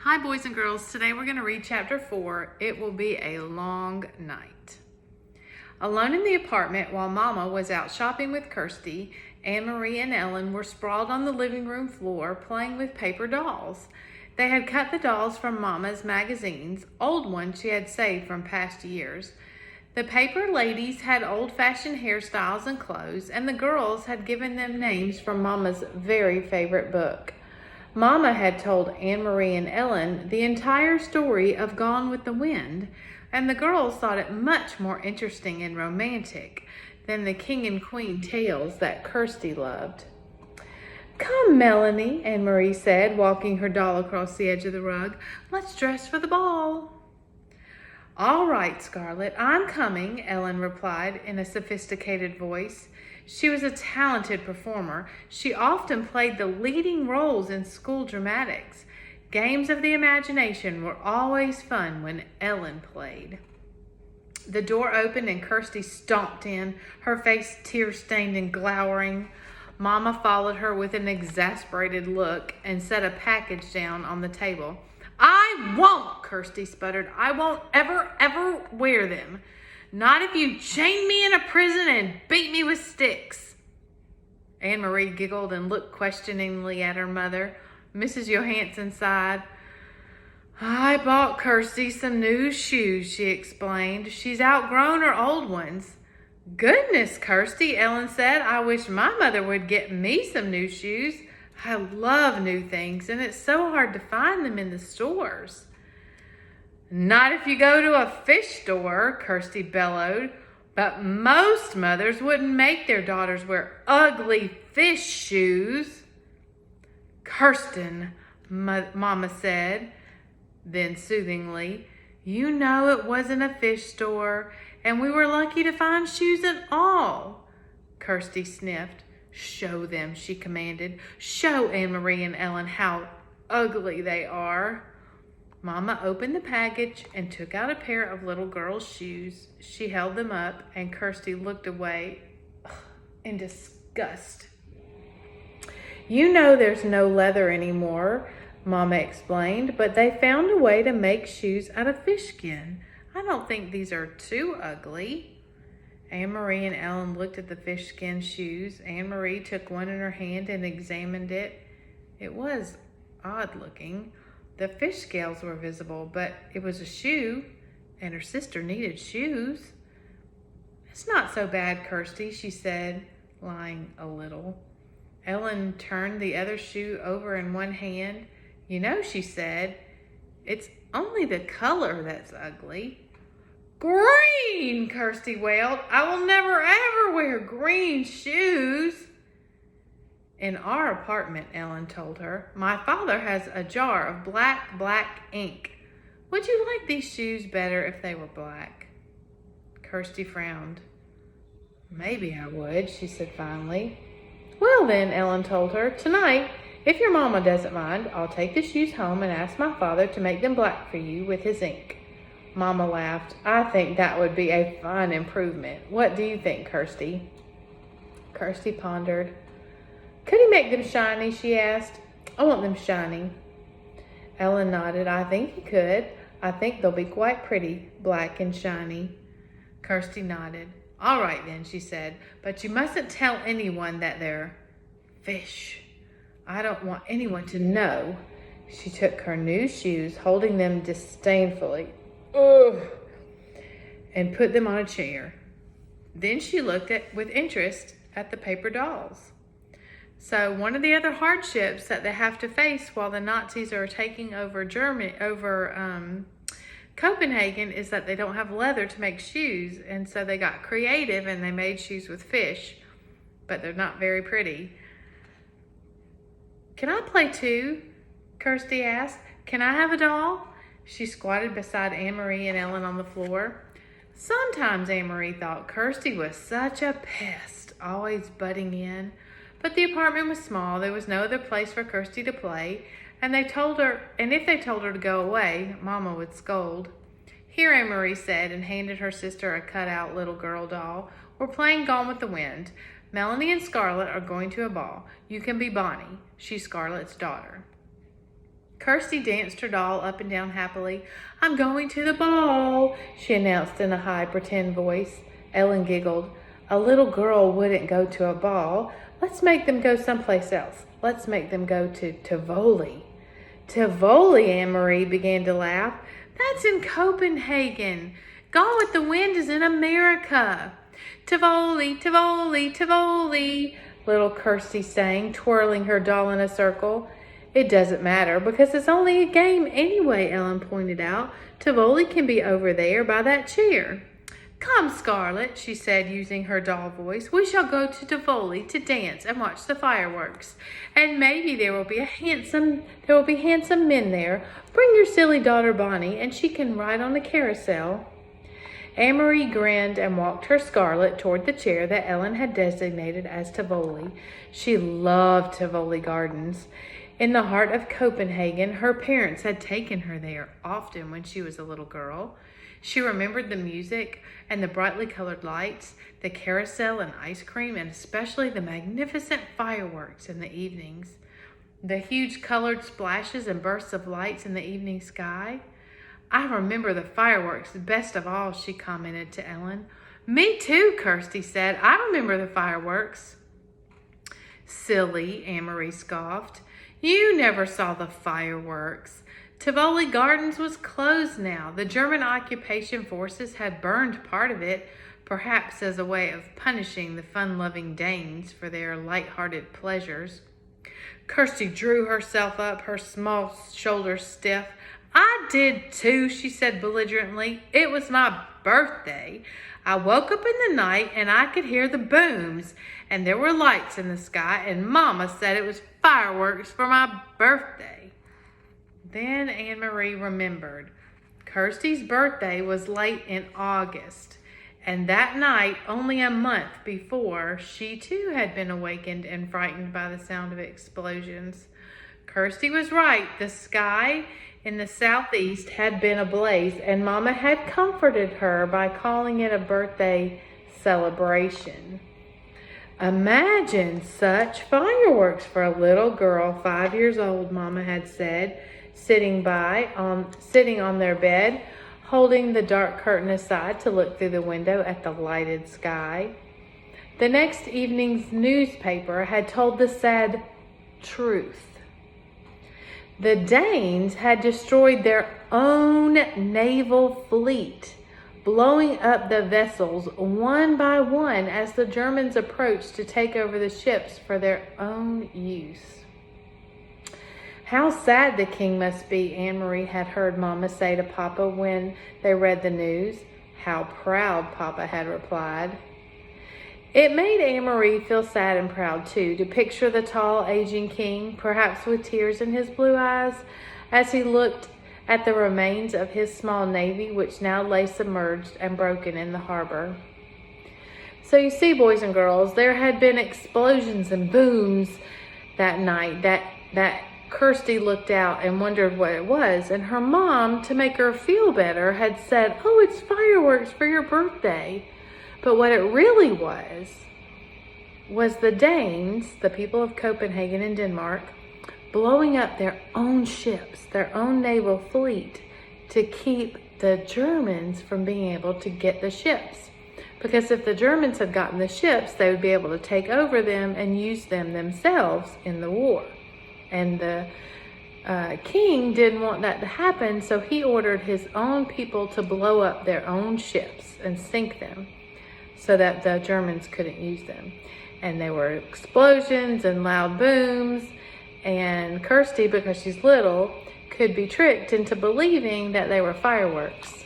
Hi, boys and girls. Today we're going to read chapter 4. It will be a long night. Alone in the apartment while Mama was out shopping with Kirsty, Anne-Marie and Ellen were sprawled on the living room floor playing with paper dolls. They had cut the dolls from Mama's magazines, old ones she had saved from past years. The paper ladies had old-fashioned hairstyles and clothes, and the girls had given them names from Mama's very favorite book. Mama had told Anne-Marie and Ellen the entire story of Gone with the Wind, and the girls thought it much more interesting and romantic than the King and Queen tales that Kirsty loved. "Come, Melanie," Anne-Marie said, walking her doll across the edge of the rug. "Let's dress for the ball." "All right, Scarlett, I'm coming," Ellen replied in a sophisticated voice. She was a talented performer. She often played the leading roles in school dramatics. Games of the imagination were always fun when Ellen played. The door opened and Kirsty stomped in, her face tear-stained and glowering. Mama followed her with an exasperated look and set a package down on the table. "I won't," Kirsty sputtered. "I won't ever wear them. Not if you chain me in a prison and beat me with sticks." Anne-Marie giggled and looked questioningly at her mother. Mrs. Johansson sighed. "I bought Kirsty some new shoes," she explained. "She's outgrown her old ones." "Goodness, Kirsty," Ellen said. "I wish my mother would get me some new shoes. I love new things, and it's so hard to find them in the stores." "Not if you go to a fish store," Kirsty bellowed. "But most mothers wouldn't make their daughters wear ugly fish shoes." "Kirsten," Mama said, then soothingly, "you know it wasn't a fish store, and we were lucky to find shoes at all." Kirsty sniffed. "Show them," she commanded. "Show Anne-Marie and Ellen how ugly they are." Mama opened the package and took out a pair of little girl's shoes. She held them up, and Kirsty looked away in disgust. "You know there's no leather anymore," Mama explained, "but they found a way to make shoes out of fish skin. I don't think these are too ugly." Anne-Marie and Ellen looked at the fish skin shoes. Anne-Marie took one in her hand and examined it. It was odd looking. The fish scales were visible, but it was a shoe, and her sister needed shoes. "It's not so bad, Kirsty," she said, lying a little. Ellen turned the other shoe over in one hand. "You know," she said, "it's only the color that's ugly." "Green!" Kirsty wailed. "I will never ever wear green shoes." "In our apartment," Ellen told her, "my father has a jar of black ink. Would you like these shoes better if they were black?" Kirsty frowned. "Maybe I would," she said finally. "Well then," Ellen told her, "tonight, if your mama doesn't mind, I'll take the shoes home and ask my father to make them black for you with his ink." Mama laughed. "I think that would be a fine improvement. What do you think, Kirsty?" Kirsty pondered. "Could he make them shiny?" she asked. "I want them shiny." Ellen nodded. "I think he could. I think they'll be quite pretty, black and shiny." Kirsty nodded. "All right then," she said, "but you mustn't tell anyone that they're fish. I don't want anyone to know." She took her new shoes, holding them disdainfully, and put them on a chair. Then she looked with interest at the paper dolls. So one of the other hardships that they have to face while the Nazis are taking over Copenhagen is that they don't have leather to make shoes, and so they got creative and they made shoes with fish, but they're not very pretty. "Can I play too?" Kirsty asked. "Can I have a doll?" She squatted beside Anne-Marie and Ellen on the floor. Sometimes Anne-Marie thought Kirsty was such a pest, always butting in. But the apartment was small. There was no other place for Kirsty to play, and if they told her to go away, Mama would scold. "Here," Anne-Marie said, and handed her sister a cut-out little girl doll. "We're playing Gone with the Wind. Melanie and Scarlett are going to a ball. You can be Bonnie. She's Scarlett's daughter." Kirsty danced her doll up and down happily. "I'm going to the ball," she announced in a high pretend voice. Ellen giggled. "A little girl wouldn't go to a ball. Let's make them go someplace else. Let's make them go to Tivoli." "Tivoli," Anne-Marie began to laugh. "That's in Copenhagen. Gone with the Wind is in America." "Tivoli, Tivoli, Tivoli," little Kirsty sang, twirling her doll in a circle. "It doesn't matter because it's only a game anyway," Ellen pointed out. "Tivoli can be over there by that chair." "Come, Scarlet," she said, using her doll voice. "We shall go to Tivoli to dance and watch the fireworks. And maybe there will be handsome men there. Bring your silly daughter Bonnie, and she can ride on the carousel." Anne-Marie grinned and walked her Scarlet toward the chair that Ellen had designated as Tivoli. She loved Tivoli Gardens. In the heart of Copenhagen, her parents had taken her there often when she was a little girl. She remembered the music and the brightly colored lights, the carousel and ice cream, and especially the magnificent fireworks in the evenings. The huge colored splashes and bursts of lights in the evening sky. "I remember the fireworks best of all," she commented to Ellen. "Me too," Kirsty said. "I remember the fireworks." "Silly," Anne-Marie scoffed. "You never saw the fireworks. Tivoli Gardens was closed now. The German occupation forces had burned part of it, perhaps as a way of punishing the fun-loving Danes for their light-hearted pleasures." Kirsty drew herself up, her small shoulders stiff. "I did too," she said belligerently. "It was my birthday. I woke up in the night and I could hear the booms, and there were lights in the sky, and Mama said it was fireworks for my birthday." Then Anne-Marie remembered. Kirsty's birthday was late in August, and that night, only a month before, she too had been awakened and frightened by the sound of explosions. Kirsty was right. The sky in the southeast had been ablaze, and Mama had comforted her by calling it a birthday celebration. "Imagine such fireworks for a little girl 5 years old," Mama had said, sitting on their bed, holding the dark curtain aside to look through the window at the lighted sky. The next evening's newspaper had told the sad truth. The Danes had destroyed their own naval fleet, blowing up the vessels one by one as the Germans approached to take over the ships for their own use. "How sad the king must be," Anne-Marie had heard Mama say to Papa when they read the news. "How proud," Papa had replied. It made Anne-Marie feel sad and proud, too, to picture the tall, aging king, perhaps with tears in his blue eyes, as he looked at the remains of his small navy, which now lay submerged and broken in the harbor. So you see, boys and girls, there had been explosions and booms that night that Kirsty looked out and wondered what it was, and her mom, to make her feel better, had said, "Oh, it's fireworks for your birthday." But what it really was the Danes, the people of Copenhagen and Denmark, blowing up their own ships, their own naval fleet, to keep the Germans from being able to get the ships. Because if the Germans had gotten the ships, they would be able to take over them and use them themselves in the war. And the king didn't want that to happen, so he ordered his own people to blow up their own ships and sink them, so that the Germans couldn't use them. And there were explosions and loud booms, and Kirsty, because she's little, could be tricked into believing that they were fireworks,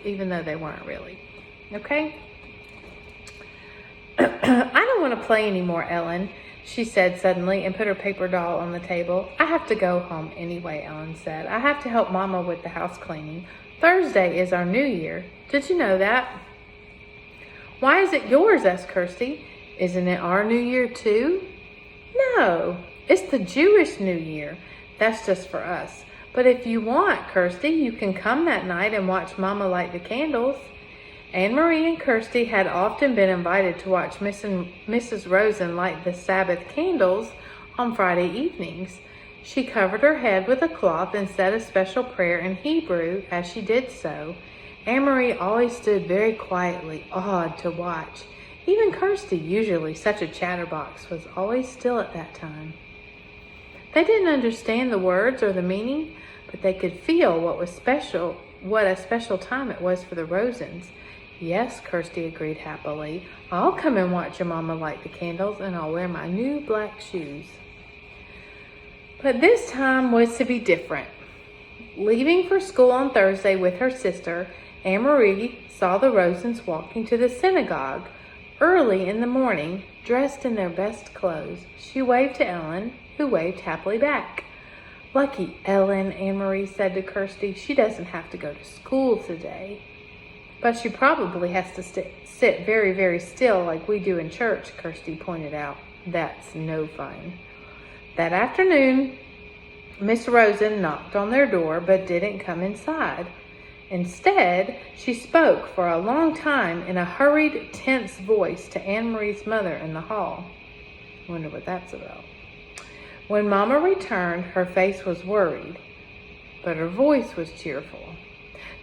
even though they weren't really. Okay? "I don't want to play anymore, Ellen," she said suddenly, and put her paper doll on the table. "I have to go home anyway," Ellen said. "I have to help Mama with the house cleaning. Thursday is our New Year. Did you know that?" "Why is it yours?" asked Kirsty. "Isn't it our New Year too?" "No, it's the Jewish New Year. That's just for us. But if you want, Kirsty, you can come that night and watch Mama light the candles." Anne-Marie and Kirsty had often been invited to watch Mrs. Rosen light the Sabbath candles on Friday evenings. She covered her head with a cloth and said a special prayer in Hebrew as she did so. Anne-Marie always stood very quietly, awed to watch. Even Kirsty, usually such a chatterbox, was always still at that time. They didn't understand the words or the meaning, but they could feel what a special time it was for the Rosens. Yes, Kirsty agreed happily. I'll come and watch your mama light the candles, and I'll wear my new black shoes. But this time was to be different. Leaving for school on Thursday with her sister, Anne-Marie saw the Rosens walking to the synagogue early in the morning, dressed in their best clothes. She waved to Ellen, who waved happily back. Lucky Ellen, Anne-Marie said to Kirsty. She doesn't have to go to school today. But she probably has to sit very, very still like we do in church, Kirsty pointed out. That's no fun. That afternoon, Miss Rosen knocked on their door but didn't come inside. Instead, she spoke for a long time in a hurried, tense voice to Anne-Marie's mother in the hall. Wonder what that's about. When Mama returned, her face was worried, but her voice was cheerful.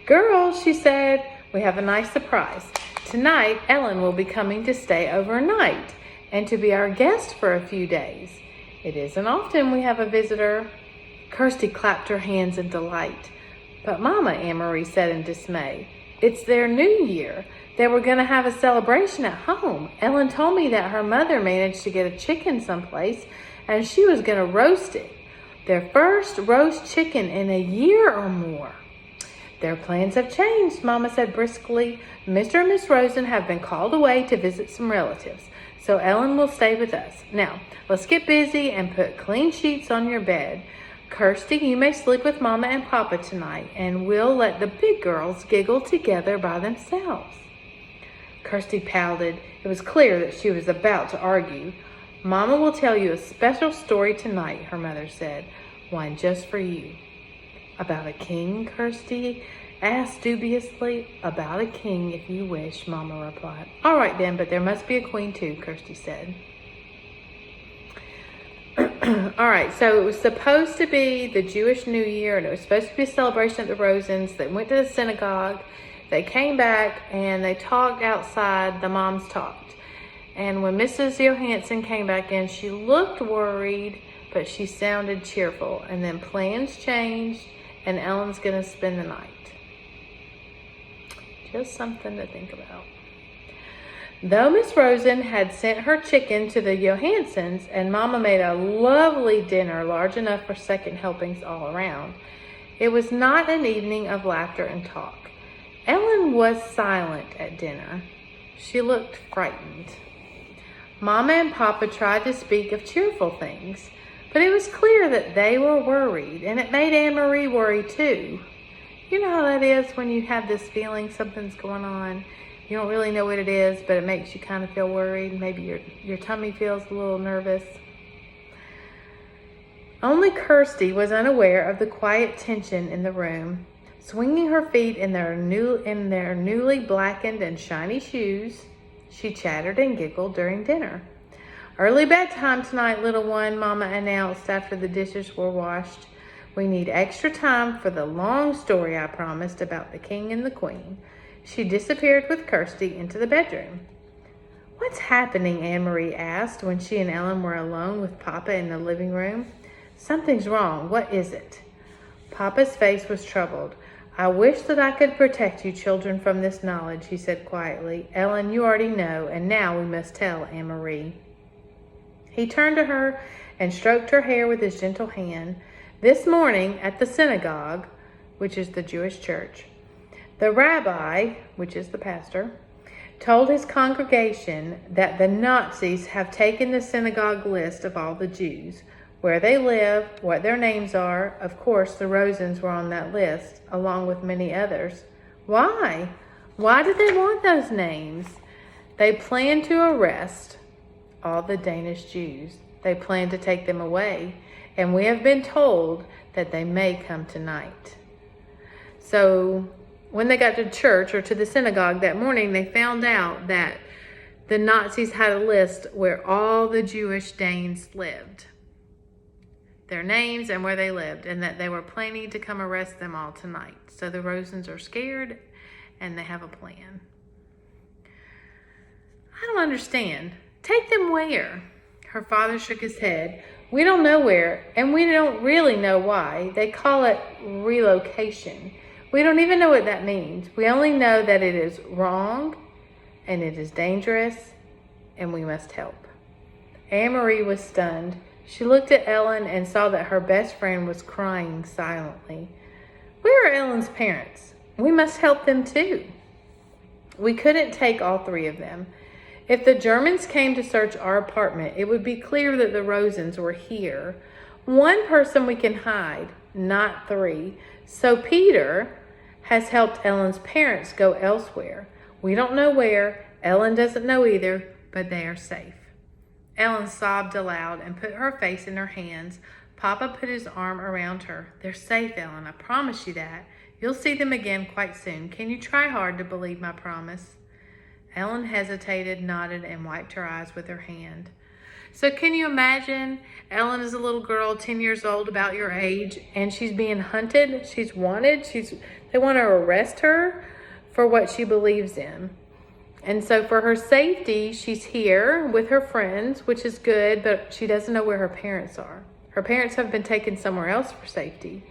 Girls, she said, we have a nice surprise. Tonight, Ellen will be coming to stay overnight and to be our guest for a few days. It isn't often we have a visitor. Kirsty clapped her hands in delight. But Mama, Anne-Marie said in dismay, it's their new year. They were going to have a celebration at home. Ellen told me that her mother managed to get a chicken someplace and she was going to roast it. Their first roast chicken in a year or more. Their plans have changed, Mama said briskly. Mr. and Miss Rosen have been called away to visit some relatives, so Ellen will stay with us. Now, let's get busy and put clean sheets on your bed. Kirsty, you may sleep with Mama and Papa tonight, and we'll let the big girls giggle together by themselves. Kirsty pouted. It was clear that she was about to argue. Mama will tell you a special story tonight, her mother said. One just for you. About a king, Kirsty asked dubiously. About a king, if you wish, Mama replied. All right then, but there must be a queen too, Kirsty said. All right, so it was supposed to be the Jewish New Year, and it was supposed to be a celebration at the Rosens. They went to the synagogue. They came back, and they talked outside. The moms talked. And when Mrs. Johansson came back in, she looked worried, but she sounded cheerful. And then plans changed, and Ellen's going to spend the night. Just something to think about. Though Miss Rosen had sent her chicken to the Johanssons, and Mama made a lovely dinner large enough for second helpings all around, it was not an evening of laughter and talk. Ellen was silent at dinner. She looked frightened. Mama and Papa tried to speak of cheerful things, but it was clear that they were worried, and it made Anne-Marie worry too. You know how that is when you have this feeling something's going on. You don't really know what it is, but it makes you kind of feel worried. Maybe your tummy feels a little nervous. Only Kirsty was unaware of the quiet tension in the room. Swinging her feet in their newly blackened and shiny shoes, she chattered and giggled during dinner. Early bedtime tonight, little one, Mama announced after the dishes were washed. We need extra time for the long story I promised about the king and the queen. She disappeared with Kirsty into the bedroom. What's happening? Anne-Marie asked when she and Ellen were alone with Papa in the living room. Something's wrong. What is it? Papa's face was troubled. I wish that I could protect you children from this knowledge, he said quietly. Ellen, you already know, and now we must tell Anne-Marie. He turned to her and stroked her hair with his gentle hand. This morning at the synagogue, which is the Jewish church, the rabbi, which is the pastor, told his congregation that the Nazis have taken the synagogue list of all the Jews, where they live, what their names are. Of course, the Rosens were on that list, along with many others. Why? Why did they want those names? They planned to arrest all the Danish Jews. They planned to take them away, and we have been told that they may come tonight. So when they got to church or to the synagogue that morning, they found out that the Nazis had a list where all the Jewish Danes lived. their names, and where they lived, and that they were planning to come arrest them all tonight. So the Rosens are scared, and they have a plan. I don't understand. Take them where? Her father shook his head. We don't know where, and we don't really know why. They call it relocation. We don't even know what that means. We only know that it is wrong, and it is dangerous, and we must help. Anne-Marie was stunned. She looked at Ellen and saw that her best friend was crying silently. Where are Ellen's parents? We must help them too. We couldn't take all three of them. If the Germans came to search our apartment, it would be clear that the Rosens were here. One person we can hide, not three. So Peter has helped Ellen's parents go elsewhere. We don't know where. Ellen doesn't know either, but they are safe. Ellen sobbed aloud and put her face in her hands. Papa put his arm around her. They're safe, Ellen. I promise you that. You'll see them again quite soon. Can you try hard to believe my promise? Ellen hesitated, nodded, and wiped her eyes with her hand. So can you imagine? Ellen is a little girl, 10 years old, about your age, and she's being hunted. She's wanted. They want to arrest her for what she believes in. And so for her safety, she's here with her friends, which is good, but she doesn't know where her parents are. Her parents have been taken somewhere else for safety.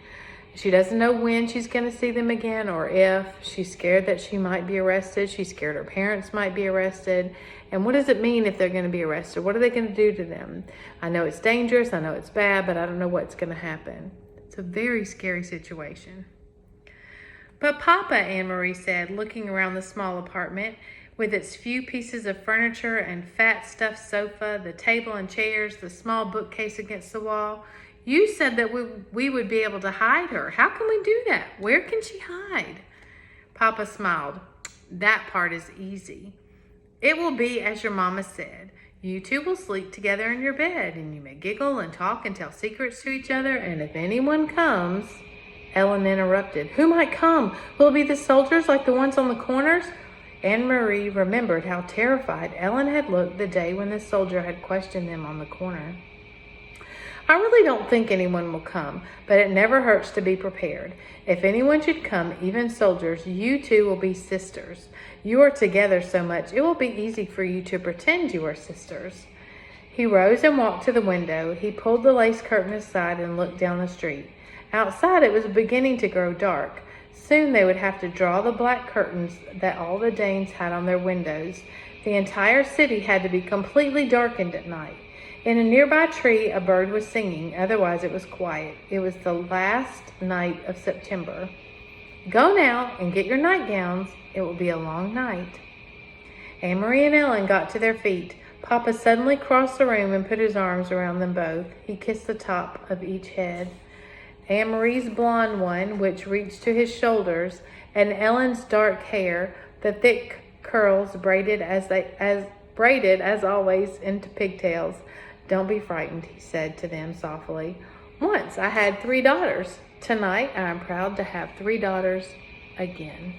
She doesn't know when she's going to see them again or if. She's scared that she might be arrested. She's scared her parents might be arrested. And what does it mean if they're going to be arrested? What are they going to do to them? I know it's dangerous. I know it's bad, but I don't know what's going to happen. It's a very scary situation. But Papa, Anne-Marie said, looking around the small apartment, with its few pieces of furniture and fat stuffed sofa, the table and chairs, the small bookcase against the wall. You said that we would be able to hide her. How can we do that? Where can she hide? Papa smiled. That part is easy. It will be as your mama said. You two will sleep together in your bed, and you may giggle and talk and tell secrets to each other, and if anyone comes... Ellen interrupted. Who might come? Will it be the soldiers like the ones on the corners? Anne-Marie remembered how terrified Ellen had looked the day when the soldier had questioned them on the corner. I really don't think anyone will come, but it never hurts to be prepared. If anyone should come, even soldiers, you two will be sisters. You are together so much, it will be easy for you to pretend you are sisters. He rose and walked to the window. He pulled the lace curtain aside and looked down the street. Outside, it was beginning to grow dark. Soon they would have to draw the black curtains that all the Danes had on their windows. The entire city had to be completely darkened at night. In a nearby tree, a bird was singing. Otherwise, it was quiet. It was the last night of September. Go now and get your nightgowns. It will be a long night. Anne-Marie and Ellen got to their feet. Papa suddenly crossed the room and put his arms around them both. He kissed the top of each head. Anne-Marie's blonde one, which reached to his shoulders, and Ellen's dark hair, the thick curls braided as always into pigtails. Don't be frightened, he said to them softly. Once I had 3 daughters. Tonight I am proud to have 3 daughters again.